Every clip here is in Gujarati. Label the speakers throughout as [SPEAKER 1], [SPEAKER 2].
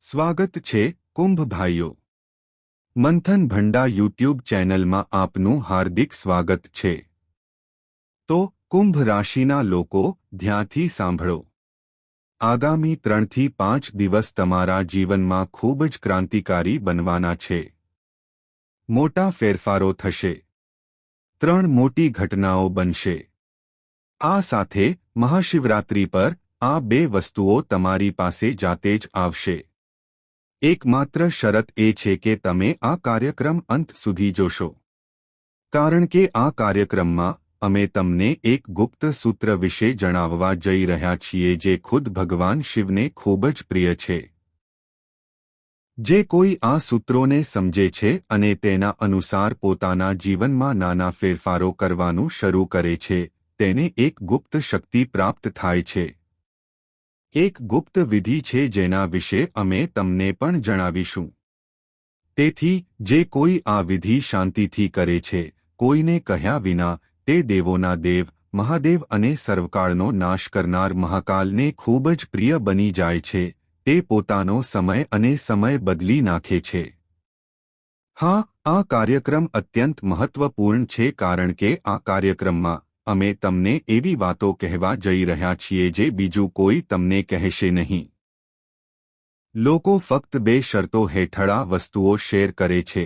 [SPEAKER 1] સ્વાગત છે કુંભ ભાઈઓ મંથન ભંડા યુટ્યુબ ચેનલમાં આપનું હાર્દિક સ્વાગત છે। તો કુંભ રાશિના લોકો ધ્યાનથી સાંભળો। આગામી 3 થી 5 દિવસ તમારા જીવનમાં ખૂબ જ ક્રાંતિકારી બનવાના છે। મોટા ફેરફારો થશે। 3 મોટી ઘટનાઓ બનશે। આ સાથે મહાશિવરાત્રી પર આ 2 વસ્તુઓ તમારી પાસે જાતે જ આવશે। એકમાત્ર શરત એ છે કે તમે આ કાર્યક્રમ અંત સુધી જોશો, કારણ કે આ કાર્યક્રમમાં અમે તમને એક ગુપ્ત સૂત્ર વિશે જણાવવા જઈ રહ્યા છીએ જે ખુદ ભગવાન શિવને ખૂબ જ પ્રિય છે। જે કોઈ આ સૂત્રોને સમજે છે અને તેના અનુસાર પોતાના જીવનમાં નાના ફેરફારો કરવાનું શરૂ કરે છે, તેને એક ગુપ્ત શક્તિ પ્રાપ્ત થાય છે। એક ગુપ્ત વિધિ છે જેના વિશે અમે તમને પણ જણાવીશું। તેથી જે કોઈ આ વિધિ શાંતિથી કરે છે, કોઈને કહ્યા વિના, તે દેવોના દેવ મહાદેવ અને સર્વકાળનો નાશ કરનાર મહાકાલને ખૂબ જ પ્રિય બની જાય છે। તે પોતાનો સમય અને સમય બદલી નાખે છે। હા, આ કાર્યક્રમ અત્યંત મહત્વપૂર્ણ છે કારણ કે આ કાર્યક્રમમાં અમે તમને એવી વાતો કહેવા જઈ રહ્યા છીએ જે બીજું કોઈ તમને કહેશે નહીં। લોકો ફક્ત 2 શરતો હેઠળ આ વસ્તુઓ શેર કરે છે।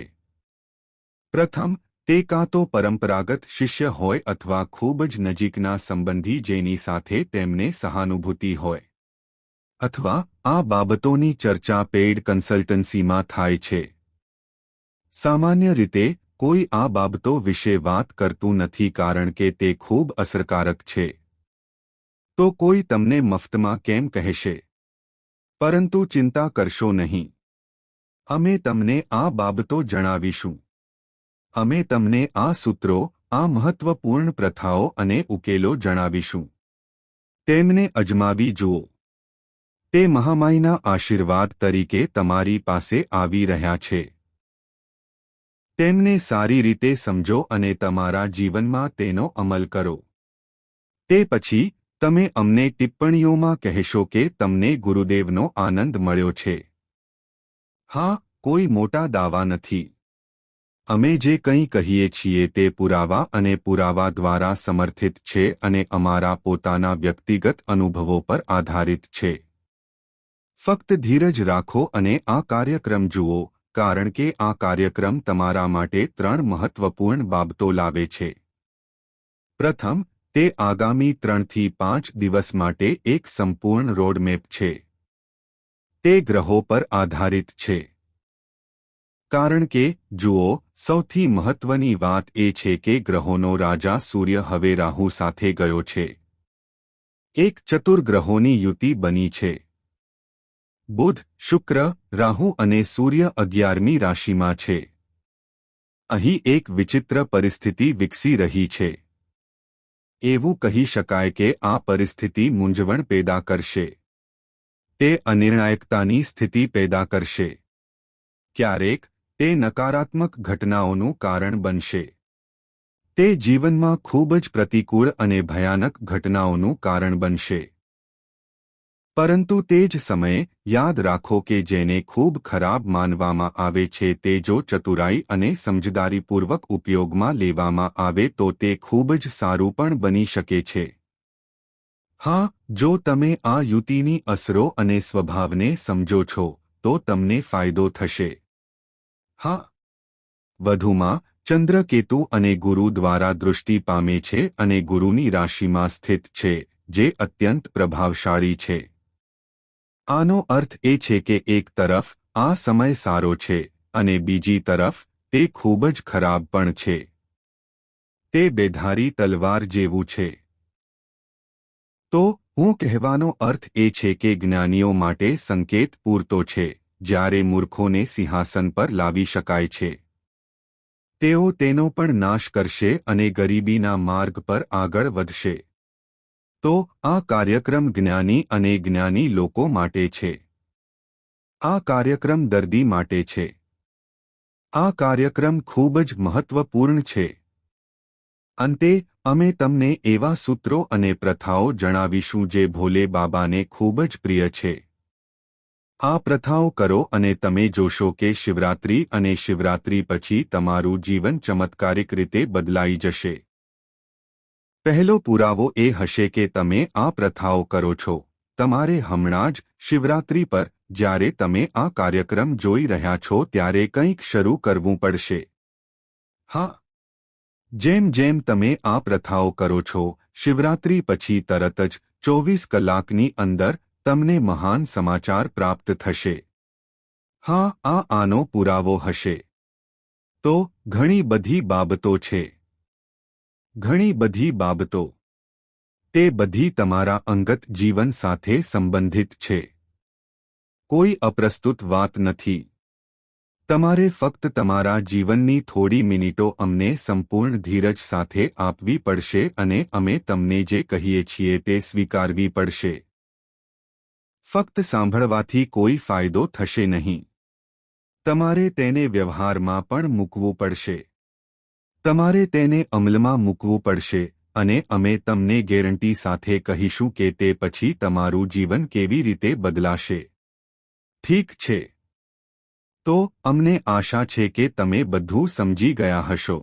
[SPEAKER 1] પ્રથમ, તે કાં તો પરંપરાગત શિષ્ય હોય અથવા ખૂબ જ નજીકના સંબંધી જેની સાથે તેમને સહાનુભૂતિ હોય, અથવા આ બાબતોની ચર્ચા પેઇડ કન્સલ્ટન્સીમાં થાય છે। સામાન્ય રીતે કોઈ આ બાબતો વિશે વાત કરતું નથી કારણ કે તે ખૂબ અસરકારક છે। તો કોઈ તમને મફતમાં કેમ કહેશે? પરંતુ ચિંતા કરશો નહીં, અમે તમને આ બાબતો જણાવીશું। અમે તમને આ સૂત્રો, આ મહત્વપૂર્ણ પ્રથાઓ અને ઉકેલો જણાવીશું। તેમને અજમાવી જુઓ। તે મહામાઈના આશીર્વાદ તરીકે તમારી પાસે આવી રહ્યા છે। તેમને સારી રીતે સમજો અને તમારા જીવનમાં તેનો અમલ કરો। તે પછી તમે અમને ટિપ્પણીઓમાં કહેશો કે તમને ગુરુદેવનો આનંદ મળ્યો છે। હા, કોઈ મોટા દાવા નથી। અમે જે કંઈ કહીએ છીએ તે પુરાવા અને પુરાવા દ્વારા સમર્થિત છે અને અમારા પોતાના વ્યક્તિગત અનુભવો પર આધારિત છે। ફક્ત ધીરજ રાખો અને આ કાર્યક્રમ જુઓ, કારણ કે આ કાર્યક્રમ તમારા માટે 3 મહત્વપૂર્ણ બાબતો લાવે છે। પ્રથમ, તે આગામી 3 થી 5 દિવસ માટે એક સંપૂર્ણ રોડમેપ છે। તે ગ્રહો પર આધારિત છે। કારણ કે, જુઓ, સૌથી મહત્વની વાત એ છે કે ગ્રહોનો રાજા સૂર્ય હવે રાહુ સાથે ગયો છે। એક ચતુર ગ્રહોની યુતિ બની છે। બુધ, શુક્ર, રાહુ અને સૂર્ય 11મી રાશિમાં છે। અહીં એક વિચિત્ર પરિસ્થિતિ વિકસી રહી છે। એવું કહી શકાય કે આ પરિસ્થિતિ મૂંઝવણ પેદા કરશે। તે અનિર્ણાયકતાની સ્થિતિ પેદા કરશે। ક્યારેક તે નકારાત્મક ઘટનાઓનું કારણ બનશે। તે જીવનમાં ખૂબ જ પ્રતિકૂળ અને ભયાનક ઘટનાઓનું કારણ બનશે। પરંતુ તે જ સમયે યાદ રાખો કે જેને ખૂબ ખરાબ માનવામાં આવે છે તે જો ચતુરાઈ અને સમજદારીપૂર્વક ઉપયોગમાં લેવામાં આવે તો તે ખૂબ જ સારું પણ બની શકે છે। હા, જો તમે આ યુતિની અસરો અને સ્વભાવને સમજો છો, તો તમને ફાયદો થશે। હા, વધુમાં, ચંદ્ર કેતુ અને ગુરુ દ્વારા દૃષ્ટિ પામે છે અને ગુરુની રાશિમાં સ્થિત છે, જે અત્યંત પ્રભાવશાળી છે। આનો અર્થ એ છે કે એક તરફ આ સમય સારો છે અને બીજી તરફ તે ખૂબ જ ખરાબ પણ છે। તે બેધારી તલવાર જેવું છે। તો હું કહેવાનો અર્થ એ છે કે જ્ઞાનીઓ માટે સંકેત પૂરતો છે, જ્યારે મૂર્ખોને સિંહાસન પર લાવી શકાય છે। તેઓ તેનો પણ નાશ કરશે અને ગરીબીના માર્ગ પર આગળ વધશે। તો આ કાર્યક્રમ જ્ઞાની અને જ્ઞાની લોકો માટે છે। આ કાર્યક્રમ દર્દી માટે છે। આ કાર્યક્રમ ખૂબ જ મહત્વપૂર્ણ છે। અંતે અમે તમને એવા સૂત્રો અને પ્રથાઓ જણાવીશું જે ભોલે બાબાને ખૂબ જ પ્રિય છે। આ પ્રથાઓ કરો અને તમે જોશો કે શિવરાત્રી અને શિવરાત્રી પછી તમારું જીવન ચમત્કારિક રીતે બદલાઈ જશે. પહેલો પુરાવો એ હશે કે તમે આ પ્રથાઓ કરો છો. તમારે હમણાં જ શિવરાત્રી પર જ્યારે તમે આ કાર્યક્રમ જોઈ રહ્યા છો ત્યારે કંઈક શરૂ કરવું પડશે. હા, જેમ જેમ તમે આ પ્રથાઓ કરો છો, શિવરાત્રી પછી તરત જ 24 કલાકની અંદર તમને મહાન સમાચાર પ્રાપ્ત થશે. હા, આનો પુરાવો હશે. તો ઘણી બધી બાબતો છે. ઘણી બધી બાબતો. તે બધી તમારા અંગત જીવન સાથે સંબંધિત છે. કોઈ અપ્રસ્તુત વાત નથી. તમારે ફક્ત તમારા જીવનની થોડી મિનિટો અમને સંપૂર્ણ ધીરજ સાથે આપવી પડશે અને અમે તમને જે કહીએ છીએ તે સ્વીકારવી પડશે. ફક્ત સાંભળવાથી કોઈ ફાયદો થશે નહીં. તમારે તેને વ્યવહારમાં પણ મૂકવું પડશે. તમારે તેને અમલમાં મૂકવું પડશે અને અમે તમને ગેરંટી સાથે કહીશું કે તે પછી તમારું જીવન કેવી રીતે બદલાશે. ઠીક છે. તો અમને આશા છે કે તમે બધું સમજી ગયા હશો.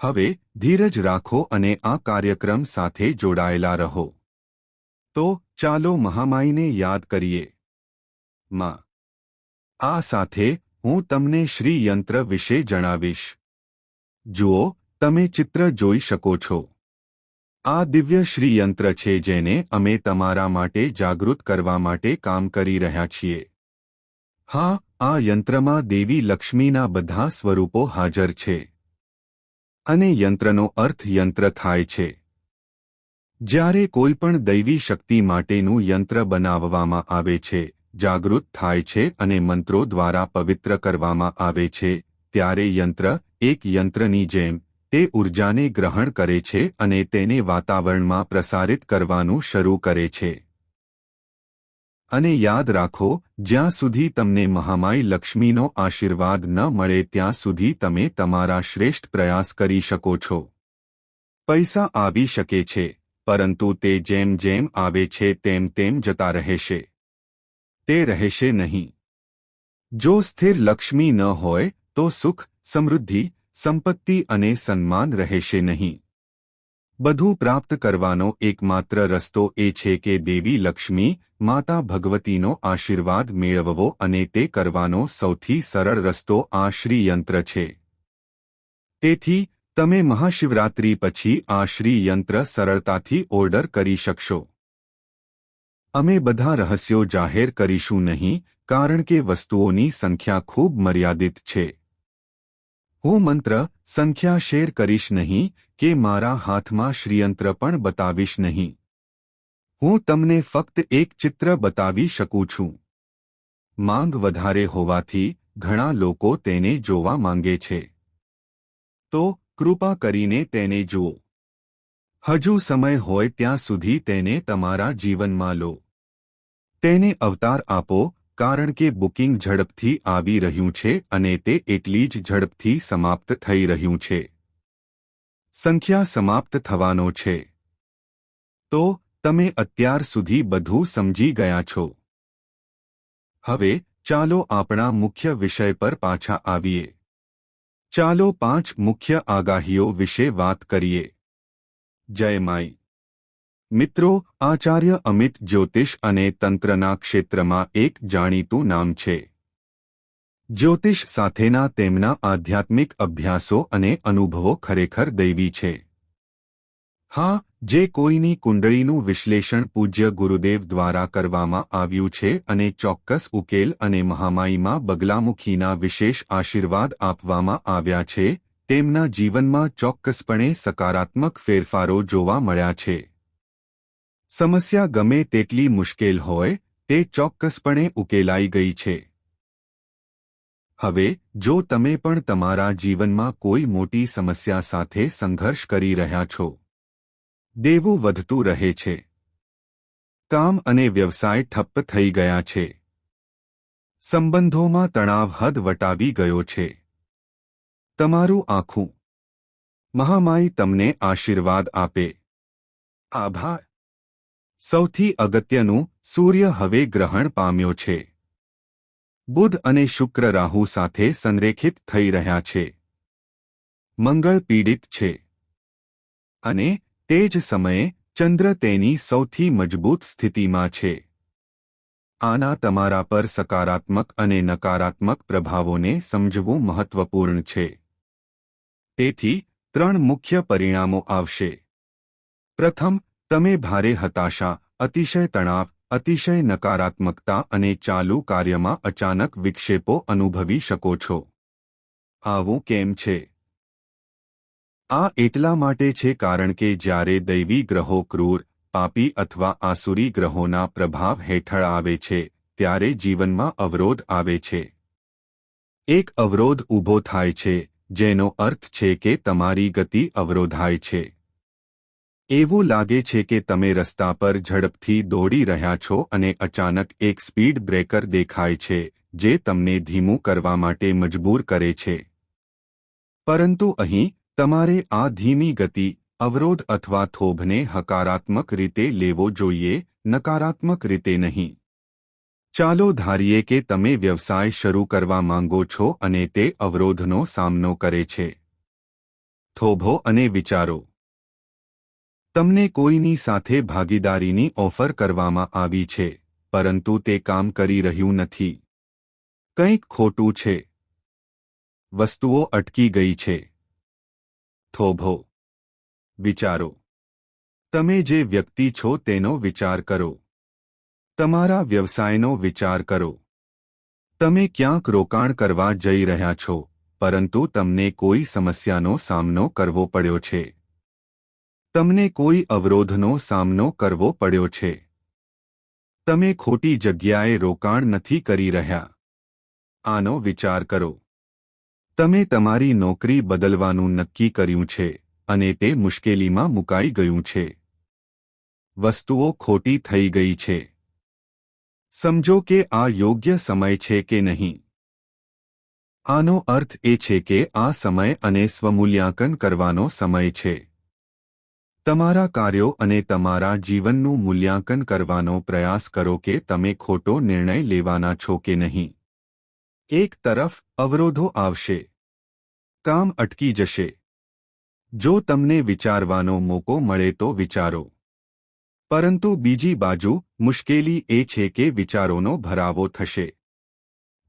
[SPEAKER 1] હવે ધીરજ રાખો અને આ કાર્યક્રમ સાથે જોડાયેલા રહો. તો ચાલો મહામાઈને યાદ કરીએ. માં. આ સાથે હું તમને શ્રી યંત્ર વિશે જણાવીશ. જુઓ, તમે ચિત્ર જોઈ શકો છો. આ દિવ્ય શ્રી યંત્ર છે જેને અમે તમારા માટે જાગૃત કરવા માટે કામ કરી રહ્યા છીએ. હા, આ યંત્રમાં દેવી લક્ષ્મીના બધા સ્વરૂપો હાજર છે. અને યંત્રનો અર્થ યંત્ર થાય છે. જ્યારે કોઈ પણ દૈવી શક્તિ માટેનું યંત્ર બનાવવામાં આવે છે, જાગૃત થાય છે અને મંત્રો દ્વારા પવિત્ર કરવામાં આવે છે, ત્યારે યંત્ર એક યંત્રની જેમ તે ઊર્જાને ગ્રહણ કરે છે અને તેને વાતાવરણમાં પ્રસારિત કરવાનું શરૂ કરે છે. અને યાદ રાખો, જ્યાં સુધી તમને મહામાઈ લક્ષ્મીનો આશીર્વાદ ન મળે ત્યાં સુધી તમે તમારા શ્રેષ્ઠ પ્રયાસ કરી શકો છો. પૈસા આવી શકે છે, પરંતુ તે જેમ જેમ આવે છે તેમ તેમ જતા રહેશે. તે રહેશે નહીં. જો સ્થિર લક્ષ્મી ન હોય તો સુખ, સમૃદ્ધિ, સંપત્તિ અને સન્માન રહેશે નહીં. બધું પ્રાપ્ત કરવાનો એકમાત્ર રસ્તો એ છે કે દેવી લક્ષ્મી, માતા ભગવતીનો આશીર્વાદ મેળવવો અને તે કરવાનો સૌથી સરળ રસ્તો આ શ્રી યંત્ર છે. તેથી તમે મહાશિવરાત્રી પછી આ શ્રી યંત્ર સરળતાથી ઓર્ડર કરી શકશો. અમે બધા રહસ્યો જાહેર કરીશું નહીં કારણ કે વસ્તુઓની સંખ્યા ખૂબ મર્યાદિત છે. હું મંત્ર, સંખ્યા શેર કરીશ નહીં કે મારા હાથમાં શ્રીયંત્ર પણ બતાવીશ નહીં. હું તમને ફક્ત એક ચિત્ર બતાવી શકું છું. માંગ વધારે હોવાથી ઘણા લોકો તેને જોવા માંગે છે. તો કૃપા કરીને તેને જુઓ. હજુ સમય હોય ત્યાં સુધી તેને તમારા જીવનમાં લો. તેને અવતાર આપો કારણ કે બુકિંગ ઝડપથી આવી રહ્યું છે અને તે એટલી જ ઝડપથી સમાપ્ત થઈ રહ્યું છે. સંખ્યા સમાપ્ત થવાનો છે. તો તમે અત્યાર સુધી બધું સમજી ગયા છો. હવે ચાલો આપણા મુખ્ય વિષય પર પાછા આવીએ. ચાલો 5 મુખ્ય આગાહીઓ વિશે વાત કરીએ. જય માઈ. મિત્રો, આચાર્ય અમિત જ્યોતિષ અને તંત્રના ક્ષેત્રમાં એક જાણીતું નામ છે. જ્યોતિષ સાથેના તેમના આધ્યાત્મિક અભ્યાસો અને અનુભવો ખરેખર દૈવી છે. હા, જે કોઈની કુંડળીનું વિશ્લેષણ પૂજ્ય ગુરુદેવ દ્વારા કરવામાં આવ્યું છે અને ચોક્કસ ઉકેલ અને મહામાઈમાં બગલામુખીના વિશેષ આશીર્વાદ આપવામાં આવ્યા છે, તેમના જીવનમાં ચોક્કસપણે સકારાત્મક ફેરફારો જોવા મળ્યા છે. સમસ્યા ગમે તેટલી મુશ્કેલ હોય, તે ચોક્કસપણે ઉકેલાઈ ગઈ છે. હવે, જો તમે પણ તમારા જીવનમાં કોઈ મોટી સમસ્યા સાથે સંઘર્ષ કરી રહ્યા છો, દેવું વધતું રહે છે, કામ અને વ્યવસાય ઠપ્પ થઈ ગયા છે, સંબંધોમાં તણાવ હદ વટાવી ગયો છે, તમારું આખું મહામાઈ તમને આશીર્વાદ આપે. આભાર. સૌથી અગત્યનું, સૂર્ય હવે ગ્રહણ પામ્યો છે. બુધ અને શુક્ર રાહુ સાથે સંરેખિત થઈ રહ્યા છે. મંગળ પીડિત છે અને તે જ સમયે ચંદ્ર તેની સૌથી મજબૂત સ્થિતિમાં છે. આના તમારા પર સકારાત્મક અને નકારાત્મક પ્રભાવોને સમજવું મહત્વપૂર્ણ છે. તેથી 3 મુખ્ય પરિણામો આવશે. પ્રથમ, તમે ભારે હતાશા, અતિશય તણાવ, અતિશય નકારાત્મકતા અને ચાલુ કાર્યમાં અચાનક વિક્ષેપો અનુભવી શકો છો. આવું કેમ છે? આ એટલા માટે છે કારણ કે જ્યારે દૈવી ગ્રહો ક્રૂર, પાપી અથવા આસુરી ગ્રહોના પ્રભાવ હેઠળ આવે છે, ત્યારે જીવનમાં અવરોધ આવે છે. એક અવરોધ ઊભો થાય છે, જેનો અર્થ છે કે તમારી ગતિ અવરોધાય છે. એવું લાગે છે કે તમે રસ્તા પર ઝડપથી દોડી રહ્યા છો અને અચાનક એક સ્પીડ બ્રેકર દેખાય છે, જે તમને ધીમું કરવા માટે મજબૂર કરે છે. પરંતુ અહીં તમારે આ ધીમી ગતિ, અવરોધ અથવા થોભને હકારાત્મક રીતે લેવો જોઈએ, નકારાત્મક રીતે નહીં. ચાલો ધારીએ કે તમે વ્યવસાય શરૂ કરવા માંગો છો અને તે અવરોધનો સામનો કરે છે. થોભો અને વિચારો. તમને કોઈની સાથે ભાગીદારીની ઓફર કરવામાં આવી છે, પરંતુ તે કામ કરી રહ્યું નથી. કંઈક ખોટું છે. વસ્તુઓ અટકી ગઈ છે. થોભો. વિચારો. તમે જે વ્યક્તિ છો તેનો વિચાર કરો. તમારા વ્યવસાયનો વિચાર કરો. તમે ક્યાંક રોકાણ કરવા જઈ રહ્યા છો, પરંતુ તમને કોઈ સમસ્યાનો સામનો કરવો પડ્યો છે. તમને કોઈ અવરોધનો સામનો કરવો પડ્યો છે. તમે ખોટી જગ્યાએ રોકાણ નથી કરી રહ્યા. આનો વિચાર કરો. તમે તમારી નોકરી બદલવાનું નક્કી કર્યું છે અને તે મુશ્કેલીમાં મુકાઈ ગયું છે. વસ્તુઓ ખોટી થઈ ગઈ છે. સમજો કે આ યોગ્ય સમય છે કે નહીં. આનો અર્થ એ છે કે આ સમય અને સ્વમૂલ્યાંકન કરવાનો સમય છે. તમારા કાર્યો અને તમારા જીવનનું મૂલ્યાંકન કરવાનો પ્રયાસ કરો કે તમે ખોટો નિર્ણય લેવાના છો કે નહીં. એક તરફ અવરોધો આવશે. કામ અટકી જશે. જો તમને વિચારવાનો મોકો મળે તો વિચારો. પરંતુ બીજી બાજુ મુશ્કેલી એ છે કે વિચારોનો ભરાવો થશે.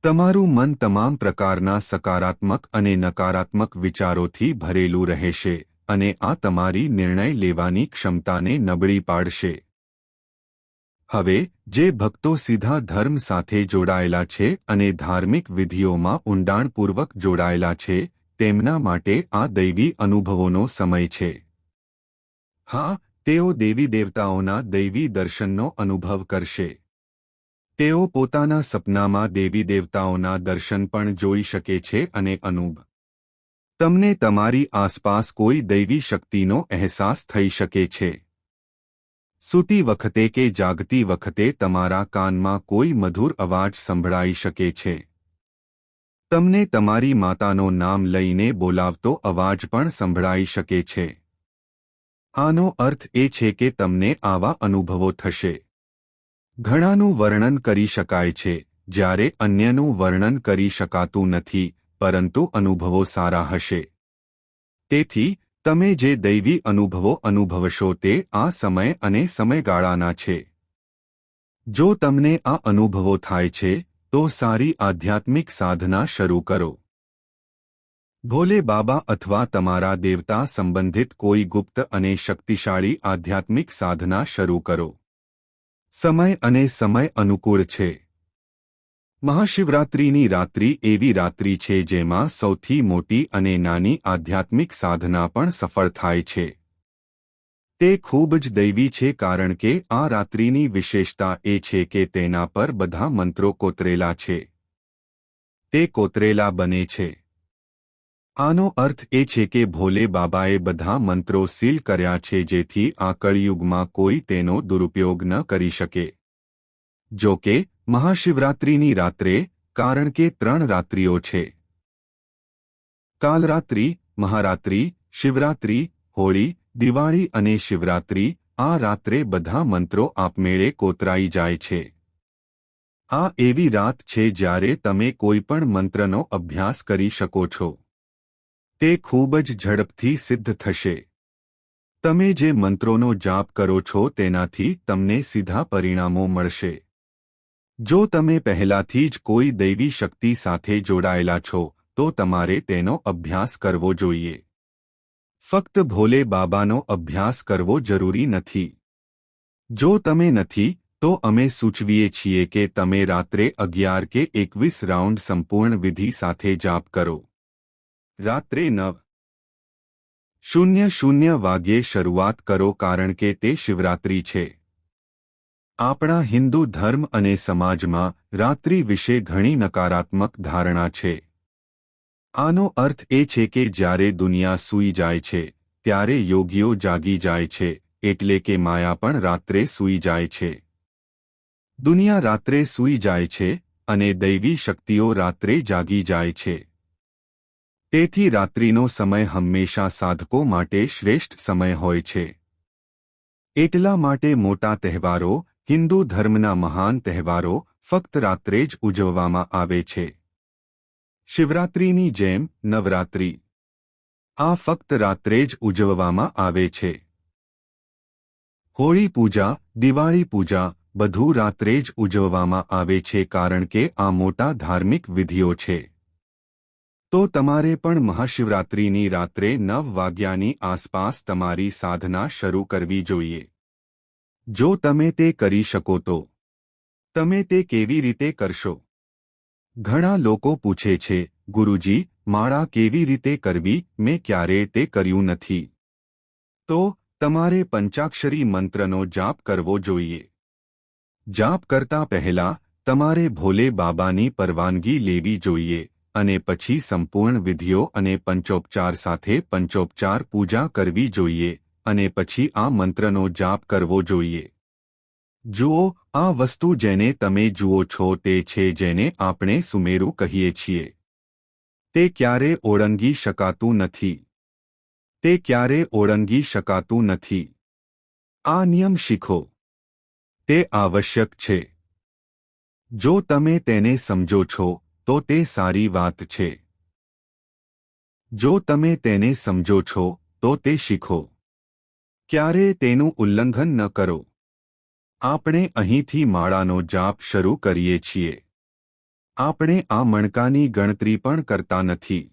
[SPEAKER 1] તમારું મન તમામ પ્રકારના સકારાત્મક અને નકારાત્મક વિચારોથી ભરેલું રહેશે અને આ તમારી નિર્ણય લેવાની ક્ષમતાને નબળી પાડશે. હવે જે ભક્તો સીધા ધર્મ સાથે જોડાયેલા છે અને ધાર્મિક વિધિઓમાં ઊંડાણપૂર્વક જોડાયેલા છે, તેમના માટે આ દૈવી અનુભવોનો સમય છે. હા, તેઓ દેવી દેવતાઓના દૈવી દર્શનનો અનુભવ કરશે. તેઓ પોતાના સપનામાં દેવી દેવતાઓના દર્શન પણ જોઈ શકે છે અને તમને તમારી આસપાસ કોઈ દૈવી શક્તિનો અહેસાસ થઈ શકે છે. સૂતી વખતે કે જાગતી વખતે તમારા કાનમાં કોઈ મધુર અવાજ સંભળાઈ શકે છે. તમને તમારી માતાનું નામ લઈને બોલાવતો અવાજ પણ સંભળાઈ શકે છે. આનો અર્થ એ છે કે તમને આવા અનુભવો થશે. ઘણાનું વર્ણન કરી શકાય છે, જ્યારે અન્યનું વર્ણન કરી શકાતું નથી, પરંતુ અનુભવો સારા હશે. તેથી તમે જે દૈવી અનુભવો અનુભવશો તે આ સમય અને સમયગાળાના છે. જો તમને આ અનુભવો થાય છે, તો સારી આધ્યાત્મિક સાધના શરૂ કરો. ભોલે બાબા અથવા તમારા દેવતા સંબંધિત કોઈ ગુપ્ત અને શક્તિશાળી આધ્યાત્મિક સાધના શરૂ કરો. સમય અને સમય અનુકૂળ છે. મહાશિવરાત્રિની રાત્રિ એવી રાત્રિ છે જેમાં સૌથી મોટી અને નાની આધ્યાત્મિક સાધના પણ સફળ થાય છે. તે ખૂબ જ દૈવી છે કારણ કે આ રાત્રિની વિશેષતા એ છે કે તેના પર બધા મંત્રો કોતરેલા છે. તે કોતરેલા બને છે. આનો અર્થ એ છે કે ભોલે બાબાએ બધા મંત્રો સીલ કર્યા છે જેથી આ કળિયુગમાં કોઈ તેનો દુરુપયોગ ન કરી શકે. જો કે મહાશિવરાત્રિની રાત્રે, કારણ કે 3 રાત્રિઓ છે. કાલરાત્રિ, મહારાત્રિ, શિવરાત્રિ, હોળી, દિવાળી અને શિવરાત્રિ, આ રાત્રે બધા મંત્રો આપમેળે કોતરાઈ જાય છે. આ એવી રાત છે જ્યારે તમે કોઈપણ મંત્રનો અભ્યાસ કરી શકો છો. તે ખૂબ જ ઝડપથી સિદ્ધ થશે. તમે જે મંત્રોનો જાપ કરો છો તેનાથી તમને સીધા પરિણામો મળશે. જો તમે પહેલાથી જ કોઈ દૈવી શક્તિ સાથે જોડાયેલા છો તો તમારે તેનો અભ્યાસ કરવો જોઈએ. ફક્ત ભોલે બાબાનો અભ્યાસ કરવો જરૂરી નથી. જો તમે નથી તો અમે સૂચવીએ છીએ કે તમે રાત્રે 11 કે 21 રાઉન્ડ સંપૂર્ણ વિધિ સાથે જાપ કરો. રાત્રે 9:00 વાગ્યે શરૂઆત કરો કારણ કે તે શિવરાત્રિ છે. આપણા હિન્દુ ધર્મ અને સમાજમાં રાત્રિ વિશે ઘણી નકારાત્મક ધારણા છે. આનો અર્થ એ છે કે જ્યારે દુનિયા સૂઈ જાય છે ત્યારે યોગીઓ જાગી જાય છે, એટલે કે માયા પણ રાત્રે સૂઈ જાય છે. દુનિયા રાત્રે સૂઈ જાય છે અને દૈવી શક્તિઓ રાત્રે જાગી જાય છે. તેથી રાત્રિનો સમય હંમેશા સાધકો માટે શ્રેષ્ઠ સમય હોય છે. એટલા માટે મોટા તહેવારો, હિન્દુ ધર્મના મહાન તહેવારો ફક્ત રાત્રે જ ઉજવવામાં આવે છે. શિવરાત્રિની જેમ નવરાત્રિ આ ફક્ત રાત્રે જ ઉજવવામાં આવે છે. હોળી પૂજા, દિવાળી પૂજા બધું રાત્રે જ ઉજવવામાં આવે છે કારણ કે આ મોટા ધાર્મિક વિધિઓ છે. તો તમારે પણ મહાશિવરાત્રિની રાત્રે 9 વાગ્યાની આસપાસ તમારી સાધના શરૂ કરવી જોઈએ. જો તમે તે કરી શકો તો તમે તે કેવી રીતે કરશો? ઘણા લોકો પૂછે છે, ગુરુજી, માળા કેવી રીતે કરવી? મેં ક્યારેય તે કર્યું નથી. તો તમારે પંચાક્ષરી મંત્રનો જાપ કરવો જોઈએ. જાપ કરતા પહેલા તમારે ભોલે બાબાની પરવાનગી લેવી જોઈએ અને પછી સંપૂર્ણ વિધિઓ અને પંચોપચાર સાથે પંચોપચાર પૂજા કરવી જોઈએ અને પછી આ મંત્રનો જાપ કરવો જોઈએ. જુઓ, આ વસ્તુ જેને તમે જુઓ છો તે છે જેને આપણે સુમેરુ કહીએ છીએ. તે ક્યારે ઓળંગી શકાતું નથી. તે ક્યારે ઓળંગી શકાતું નથી. આ નિયમ શીખો. તે આવશ્યક છે. જો તમે તેને સમજો છો તો તે સારી વાત છે. જો તમે તેને સમજો છો તો તે શીખો. ક્યારે તેનું ઉલ્લંઘન ન કરો. આપણે અહીંથી માળાનો જાપ શરૂ કરીએ છીએ. આપણે આ મણકાની ગણતરી પણ કરતા નથી.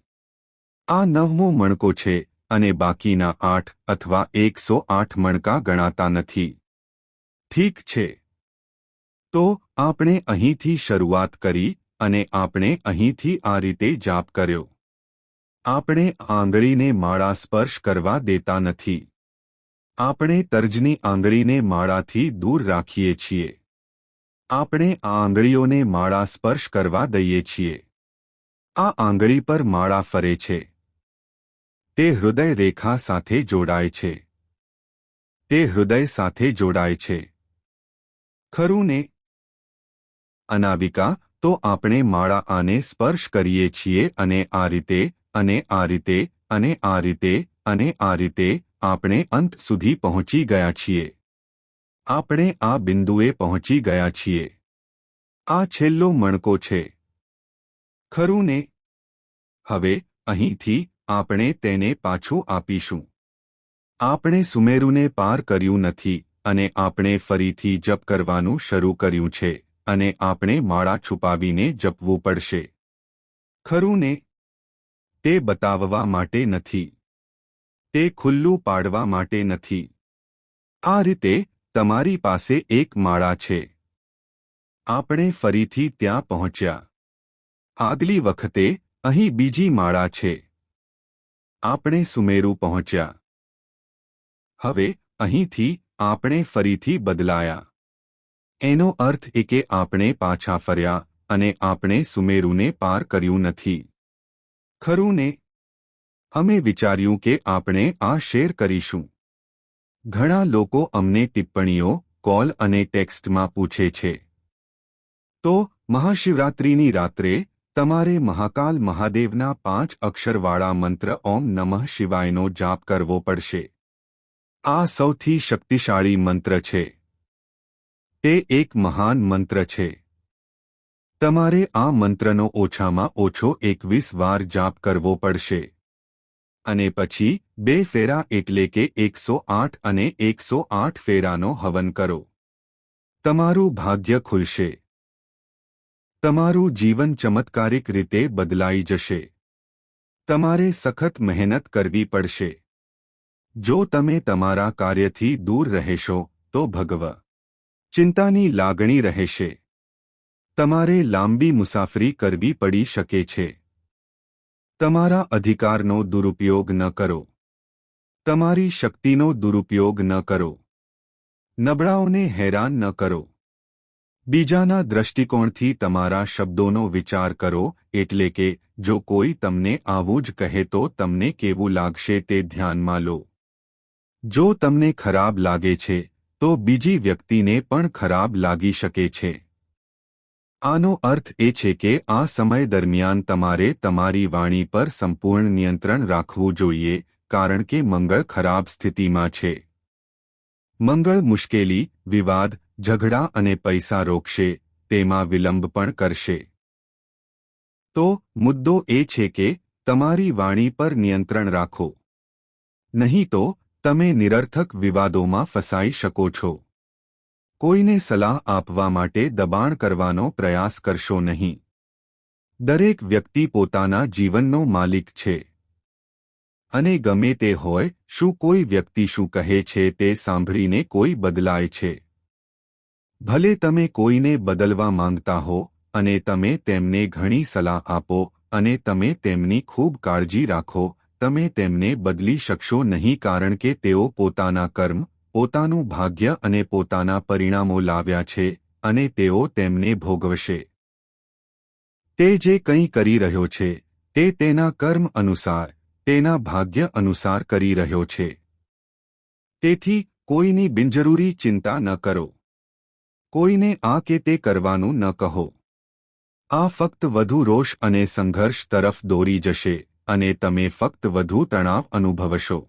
[SPEAKER 1] આ 9મો મણકો છે અને બાકીના 8 અથવા 108 મણકા ગણાતા નથી. ઠીક છે. તો આપણે અહીંથી શરૂઆત કરી અને આપણે અહીંથી આ રીતે જાપ કર્યો. આપણે આંગળીને માળા સ્પર્શ કરવા દેતા નથી. આપણે તર્જની આંગળીને માળાથી દૂર રાખીએ છીએ. આપણે આ આંગળીઓને માળા સ્પર્શ કરવા દઈએ છીએ. આ આંગળી પર માળા ફરે છે. તે હૃદય રેખા સાથે જોડાય છે. તે હૃદય સાથે જોડાય છે. ખરું ને? અનાવિકા, તો આપણે માળા આને સ્પર્શ કરીએ છીએ અને આ રીતે અને આ રીતે અને આ રીતે અને આ રીતે આપણે અંત સુધી પહોંચી ગયા છીએ. આપણે આ બિંદુએ પહોંચી ગયા છીએ. આ છેલ્લો મણકો છે. ખરું ને? હવે અહીંથી આપણે તેને પાછું આપીશું. આપણે સુમેરુને પાર કર્યું નથી અને આપણે ફરીથી જપ કરવાનું શરૂ કર્યું છે અને આપણે માળા છુપાવીને જપવું પડશે. ખરું ને? તે બતાવવા માટે નથી. તે ખુલ્લું પાડવા માટે નથી. આ રીતે તમારી પાસે એક માળા છે. આપણે ફરીથી ત્યાં પહોંચ્યા. આગલી વખતે અહીં બીજી માળા છે. આપણે સુમેરુ પહોંચ્યા. હવે અહીંથી આપણે ફરીથી બદલાયા. એનો અર્થ એ કે આપણે પાછા ફર્યા અને આપણે સુમેરુને પાર કર્યું નથી. ખરું ને? અમે વિચાર્યું કે આપણે આ શેર કરીશું. ઘણા લોકો અમને ટિપ્પણીઓ, કોલ અને ટેક્સ્ટમાં પૂછે છે. તો મહાશિવરાત્રિની રાત્રે તમારે મહાકાલ મહાદેવના 5 અક્ષરવાળા મંત્ર ઓમ નમઃ શિવાયનો જાપ કરવો પડશે. આ સૌથી શક્તિશાળી મંત્ર છે. તે એક મહાન મંત્ર છે. તમારે આ મંત્રનો ઓછામાં ઓછો 21 વાર જાપ કરવો પડશે અને પછી 2 ફેરા એટલે કે 108 અને 108 ફેરાનો હવન કરો. તમારું ભાગ્ય ખુલશે. તમારું જીવન ચમત્કારિક રીતે બદલાઈ જશે. તમારે સખત મહેનત કરવી પડશે. જો તમે તમારા કાર્યથી દૂર રહેશો તો ભગવ ચિંતાની લાગણી રહેશે. તમારે લાંબી મુસાફરી કરવી પડી શકે છે. તમારા અધિકારનો દુરુપયોગ ન કરો. તમારી શક્તિનો દુરુપયોગ ન કરો. નબળાઓને હેરાન ન કરો. બીજાના દૃષ્ટિકોણથી તમારા શબ્દોનો વિચાર કરો, એટલે કે જો કોઈ તમને આવું જ કહે તો તમને કેવું લાગશે તે ધ્યાનમાં લો. જો તમને ખરાબ લાગે છે તો બીજી વ્યક્તિને પણ ખરાબ લાગી શકે છે. આનો અર્થ એ છે કે આ સમય દરમિયાન તમારે તમારી વાણી પર સંપૂર્ણ નિયંત્રણ રાખવું જોઈએ, કારણ કે મંગળ ખરાબ સ્થિતિમાં છે. મંગળ મુશ્કેલી, વિવાદ, ઝઘડા અને પૈસા રોકશે, તેમાં વિલંબ પણ કરશે. તો મુદ્દો એ છે કે તમારી વાણી પર નિયંત્રણ રાખો. નહીં તો તમે નિરર્થક વિવાદોમાં ફસાઈ શકો છો. કોઈને સલાહ આપવા માટે દબાણ કરવાનો પ્રયાસ કરશો નહીં. દરેક વ્યક્તિ પોતાના જીવનનો માલિક છે. અને ગમે તે હોય, શું કોઈ વ્યક્તિ શું કહે છે તે સાંભળીને કોઈ બદલાય છે. ભલે તમે કોઈને બદલવા માંગતા હો અને તમે તેમને ઘણી સલાહ આપો અને તમે તેમની ખૂબ કાળજી રાખો, તમે તેમને બદલી શકશો નહીં, કારણ કે તેઓ પોતાના કર્મ, પોતાનું ભાગ્ય અને પોતાના પરિણામો લાવ્યા છે અને તેઓ તેમને ભોગવશે. તે જે કંઈ કરી રહ્યો છે તે તેના કર્મ અનુસાર, તેના ભાગ્ય અનુસાર કરી રહ્યો છે. તેથી કોઈની બિનજરૂરી ચિંતા ન કરો. કોઈને આ કે તે કરવાનું ન કહો. આ ફક્ત વધુ રોષ અને સંઘર્ષ તરફ દોરી જશે અને તમે ફક્ત વધુ તણાવ અનુભવશો.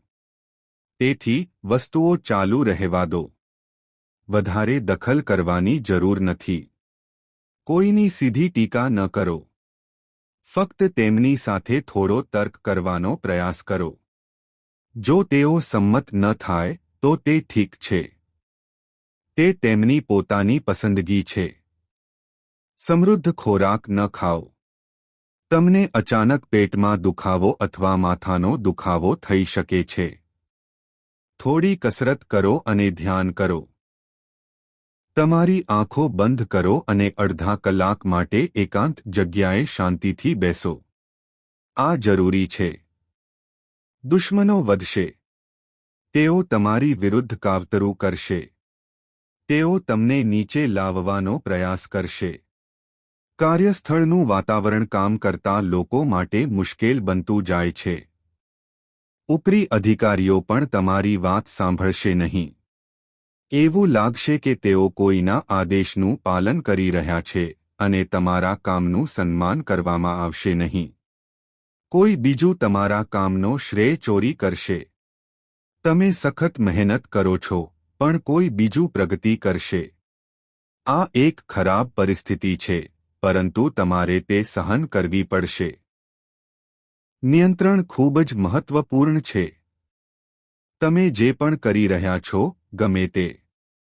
[SPEAKER 1] તેથી વસ્તુઓ ચાલુ રહેવા દો. વધારે દખલ કરવાની જરૂર નથી. કોઈની સીધી ટીકા ન કરો. ફક્ત તેમની સાથે થોડો તર્ક કરવાનો પ્રયાસ કરો. જો તેઓ સંમત ન થાય તો તે ઠીક છે. તે તેમની પોતાની પસંદગી છે. સમૃદ્ધ ખોરાક ન ખાઓ. તમને અચાનક પેટમાં દુખાવો અથવા માથાનો દુખાવો થઈ શકે છે. થોડી કસરત કરો અને ધ્યાન કરો. તમારી આંખો બંધ કરો અને અડધા કલાક માટે એકાંત જગ્યાએ શાંતિથી બેસો. આ જરૂરી છે. દુશ્મનો વધશે. તેઓ તમારી વિરુદ્ધ કાવતરું કરશે. તેઓ તમને નીચે લાવવાનો પ્રયાસ કરશે. કાર્યસ્થળનું વાતાવરણ કામ કરતા લોકો માટે મુશ્કેલ બનતું જાય છે. ઉપરી અધિકારીઓ પણ તમારી વાત સાંભળશે નહીં. એવું લાગશે કે તેઓ કોઈના આદેશનું પાલન કરી રહ્યા છે અને તમારા કામનું સન્માન કરવામાં આવશે નહીં. કોઈ બીજું તમારા કામનો શ્રેય ચોરી કરશે. તમે સખત મહેનત કરો છો, પણ કોઈ બીજું પ્રગતિ કરશે. આ એક ખરાબ પરિસ્થિતિ છે, પરંતુ તમારે તે સહન કરવી પડશે. નિયંત્રણ ખૂબ જ મહત્વપૂર્ણ છે. તમે જે પણ કરી રહ્યા છો, ગમે તે